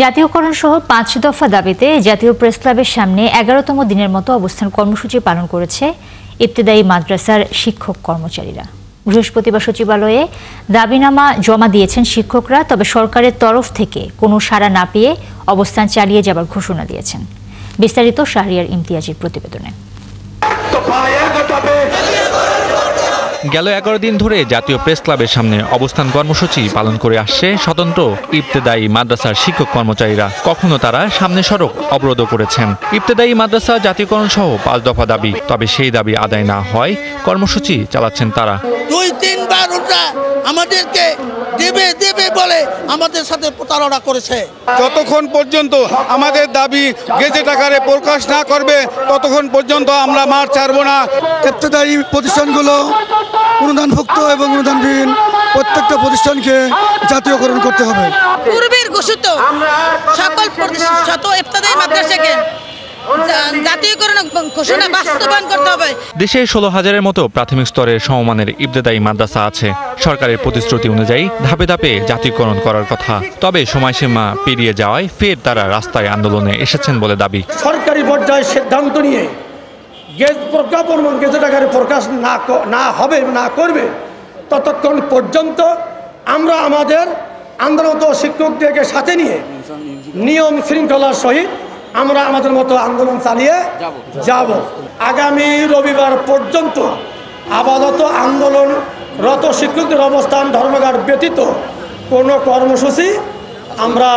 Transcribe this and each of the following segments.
জাতীয়করণ সহ ৫ দফা দাবিতে জাতীয় প্রেসক্লাবের সামনে ১১তম দিনের মতো অবস্থান কর্মসূচি পালন করেছে ইবতেদায়ী মাদ্রাসার শিক্ষক কর্মচারীরা। বৃহস্পতিবার সচিবালয়ে দাবিনামা জমা দিয়েছেন শিক্ষকরা, তবে সরকারের তরফ থেকে কোনো সাড়া না পেয়ে অবস্থান চালিয়ে যাবার ঘোষণা দিয়েছেন। বিস্তারিত শাহরিয়ার ইমতিয়াজের প্রতিবেদনে। গেল ১১ দিন ধরে জাতীয় প্রেস ক্লাবের সামনে অবস্থান কর্মসূচি পালন করে আসছে স্বতন্ত্র ইবতেদায়ী মাদ্রাসার শিক্ষক কর্মচারীরা। কখনো তারা সামনে সড়ক অবরোধ করেছেন। ইবতেদায়ী মাদ্রাসা জাতীয়করণ সহ ৫ দফা দাবি, তবে সেই দাবি আদায় না হয় কর্মসূচি চালাচ্ছেন তারা। ২-৩ বার ওটা আমাদেরকে দেবে দেবে বলে আমাদের সাথে প্রতারণা করেছে। যতক্ষণ পর্যন্ত আমাদের দাবি গেজেট আকারে প্রকাশ না করবে ততক্ষণ পর্যন্ত আমরা মাঠ ছাড়ব না। ইবতেদায়ী প্রতিষ্ঠানগুলো অনুদানভুক্ত এবং অনুদানবিহীন প্রত্যেকটা প্রতিষ্ঠানকে জাতীয়করণ করতে হবে। পূর্বের ঘোষিত সকল শত ইবতেদায়ী মাদ্রাসাকে জাতীয়করণ ঘোষণা বাস্তবায়ন করতে হবে। দেশে ১৬,০০০-এর মতো প্রাথমিক স্তরের সমমানের ইবতেদায়ী মাদ্রাসা আছে। সরকারের প্রতিশ্রুতি অনুযায়ী ধাপে ধাপে জাতীয়করণ করার কথা, তবে সময়সীমা পেরিয়ে যাওয়ায় ফের তারা রাস্তায় আন্দোলনে এসেছেন বলে দাবি। সরকারি পর্যায়ে সিদ্ধান্ত নিয়ে গেজেট আকারে প্রকাশ না হবে না করবে ততক্ষণ পর্যন্ত আমরা আমাদের আন্দোলনরত শিক্ষকদেরকে সাথে নিয়ে নিয়ম শৃঙ্খলার সহিত আমরা আমাদের মতো আন্দোলন চালিয়ে যাব। আগামী রবিবার পর্যন্ত আপাতত আন্দোলনরত শিক্ষকদের অবস্থান ধর্মঘট ব্যতীত কোনো কর্মসূচি আমরা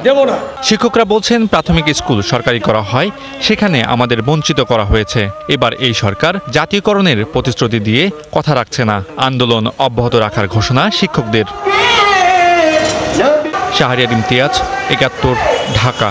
দেব না। শিক্ষকরা বলছেন, প্রাথমিক স্কুল সরকারি করা হয়, সেখানে আমাদের বঞ্চিত করা হয়েছে। এবার এই সরকার জাতীয়করণের প্রতিশ্রুতি দিয়ে কথা রাখছে না। আন্দোলন অব্যাহত রাখার ঘোষণা শিক্ষকদের। শাহরিয়ার ইমতিয়াজ, ৭১, ঢাকা।